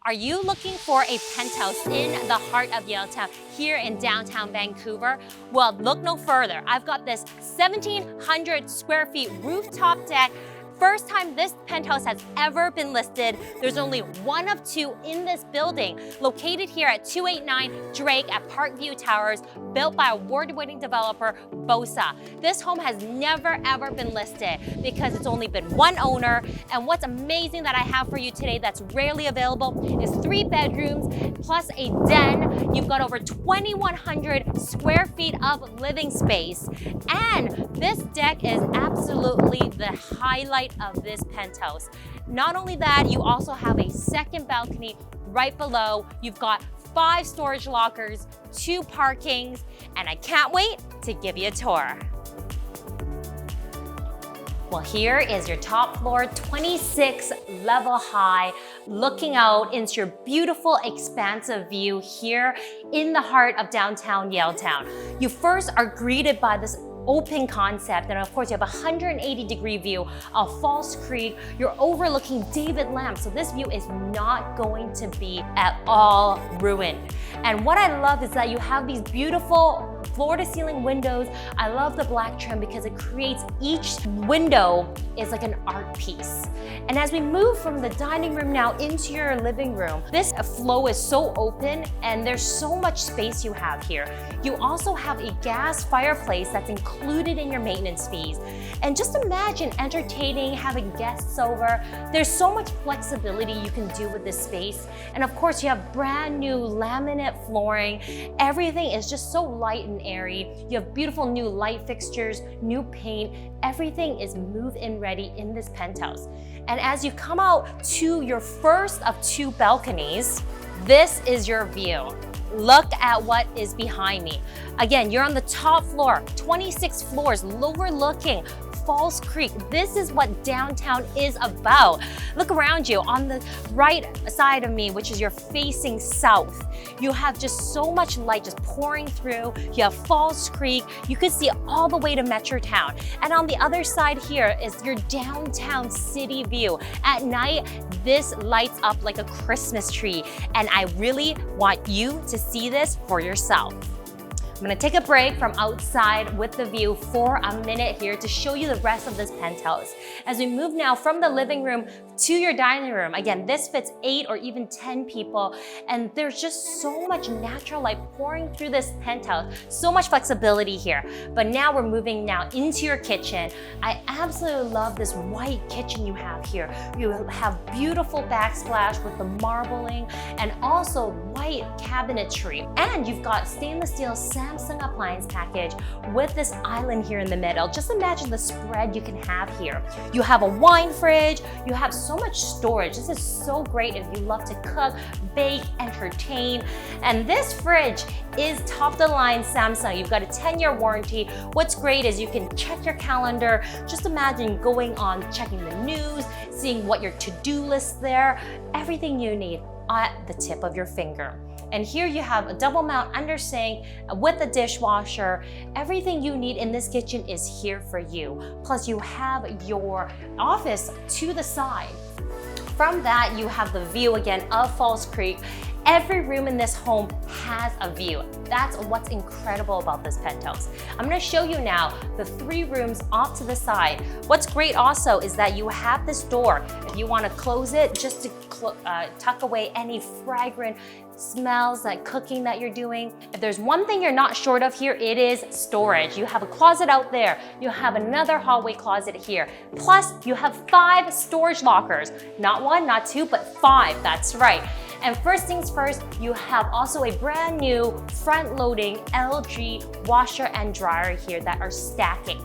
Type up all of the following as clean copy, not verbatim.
Are you looking for a penthouse in the heart of Yaletown here in downtown Vancouver? Well, look no further. I've got this 1,700 square feet rooftop deck. First time this penthouse has ever been listed. There's only one of two in this building, located here at 289 Drake at Parkview Towers, built by award-winning developer Bosa. This home has never ever been listed because it's only been one owner. And what's amazing that I have for you today that's rarely available is 3 bedrooms plus a den. You've got over 2,100 square feet of living space. And this deck is absolutely the highlight of this penthouse. Not only that, you also have a second balcony right below. You've got 5 storage lockers, 2 parkings, and I can't wait to give you a tour. Well, here is your top floor, 26 level high, looking out into your beautiful expansive view here in the heart of downtown Yaletown. You first are greeted by this open concept, and of course you have a 180-degree view of False Creek. You're overlooking David Lamb, so this view is not going to be at all ruined. And what I love is that you have these beautiful floor-to-ceiling windows. I love the black trim because it creates each window is like an art piece. And as we move from the dining room now into your living room, this flow is so open and there's so much space you have here. You also have a gas fireplace that's included in your maintenance fees. And just imagine entertaining, having guests over. There's so much flexibility you can do with this space. And of course, you have brand new laminate flooring. Everything is just so light and airy. You have beautiful new light fixtures, new paint. Everything is move-in ready in this penthouse. And as you come out to your first of 2 balconies, this is your view. Look at what is behind me. Again, you're on the top floor, 26 floors, overlooking False Creek. This is what downtown is about. Look around you on the right side of me, which is you're facing south. You have just so much light just pouring through. You have False Creek. You can see all the way to Metrotown. And on the other side here is your downtown city view. At night, this lights up like a Christmas tree. And I really want you to see this for yourself. I'm gonna take a break from outside with the view for a minute here to show you the rest of this penthouse. As we move now from the living room to your dining room, again, this fits 8 or even 10 people, and there's just so much natural light pouring through this penthouse, so much flexibility here. But now we're moving now into your kitchen. I absolutely love this white kitchen you have here. You have beautiful backsplash with the marbling and also white cabinetry. And you've got stainless steel Samsung appliance package with this island here in the middle. Just imagine the spread you can have here. You have a wine fridge, you have so much storage. This is so great if you love to cook, bake, entertain. And this fridge is top of the line Samsung. You've got a 10-year warranty. What's great is you can check your calendar. Just imagine going on, checking the news, seeing what your to-do list there, everything you need at the tip of your finger. And here you have a double mount under sink with a dishwasher. Everything you need in this kitchen is here for you. Plus you have your office to the side. From that, you have the view again of False Creek. Every room in this home has a view. That's what's incredible about this penthouse. I'm gonna show you now the 3 rooms off to the side. What's great also is that you have this door. If you wanna close it, just to tuck away any fragrant smells, like cooking that you're doing. If there's one thing you're not short of here, it is storage. You have a closet out there. You have another hallway closet here. Plus, you have 5 storage lockers. Not 1, not 2, but 5, that's right. And first things first, you have also a brand new front-loading LG washer and dryer here that are stacking.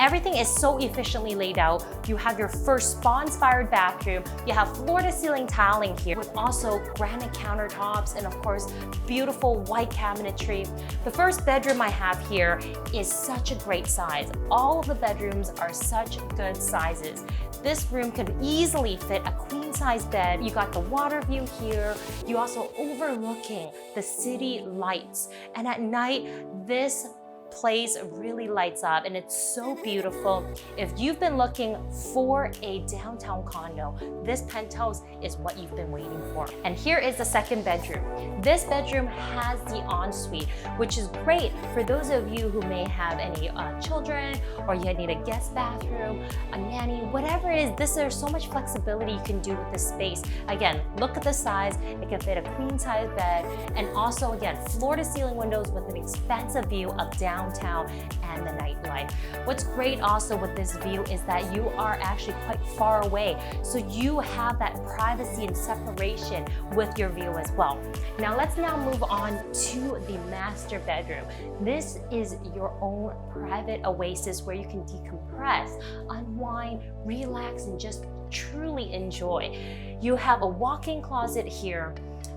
Everything is so efficiently laid out. You have your first spa-inspired bathroom. You have floor-to-ceiling tiling here with also granite countertops and of course, beautiful white cabinetry. The first bedroom I have here is such a great size. All of the bedrooms are such good sizes. This room could easily fit a queen-size bed. You got the water view here. You also overlooking the city lights. And at night, this place really lights up and it's so beautiful. If you've been looking for a downtown condo, this penthouse is what you've been waiting for. And here is the second bedroom. This bedroom has the ensuite, which is great for those of you who may have any children, or you need a guest bathroom, a nanny, whatever it is. There's so much flexibility you can do with this space. Again, look at the size. It can fit a queen size bed, and also again, floor to ceiling windows with an expansive view of downtown and the nightlife. What's great also with this view is that you are actually quite far away, so you have that privacy and separation with your view as well. Now let's move on to the master bedroom. This is your own private oasis where you can decompress, unwind, relax, and just truly enjoy. You have a walk-in closet here,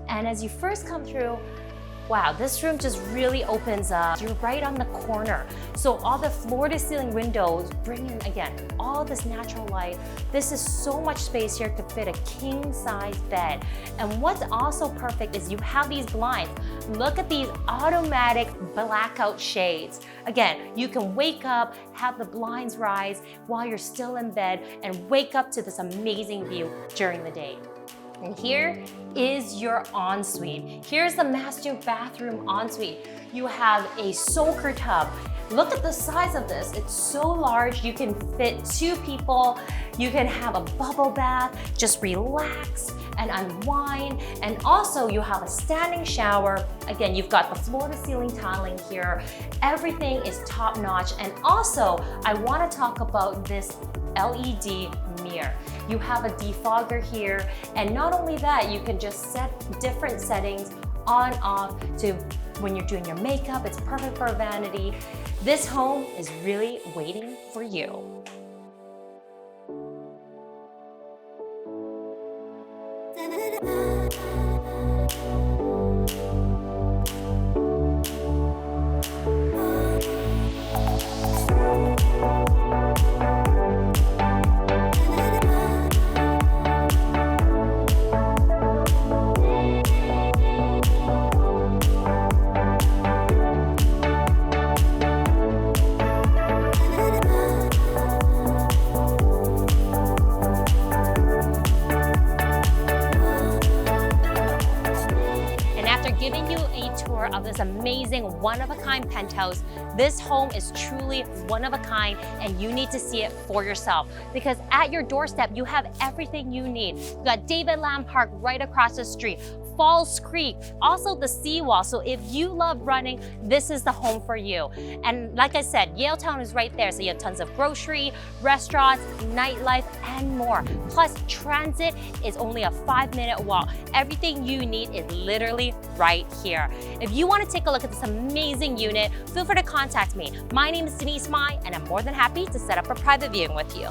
and as you first come through, wow, this room just really opens up. You're right on the corner. So all the floor to ceiling windows bring in, again, all this natural light. This is so much space here to fit a king size bed. And what's also perfect is you have these blinds. Look at these automatic blackout shades. Again, you can wake up, have the blinds rise while you're still in bed, and wake up to this amazing view during the day. And here is your ensuite. Here's the master bathroom ensuite. You have a soaker tub. Look at the size of this. It's so large, you can fit 2 people. You can have a bubble bath, just relax and unwind. And also you have a standing shower. Again, you've got the floor to ceiling tiling here. Everything is top notch. And also, I wanna talk about this LED mirror. You have a defogger here, and not only that, you can just set different settings on, off, to when you're doing your makeup. It's perfect for vanity. This home is really waiting for you. Giving you a tour of this amazing one-of-a-kind penthouse. This home is truly one of a kind, and you need to see it for yourself, because at your doorstep you have everything you need. You got David Lamb Park right across the street, Falls Creek, also the seawall. So if you love running, this is the home for you. And like I said, Yaletown is right there, so you have tons of grocery, restaurants, nightlife, and more. Plus, transit is only a 5-minute walk. Everything you need is literally right here. If you want to take a look at this amazing unit, feel free to contact me. My name is Denise Mai, and I'm more than happy to set up a private viewing with you.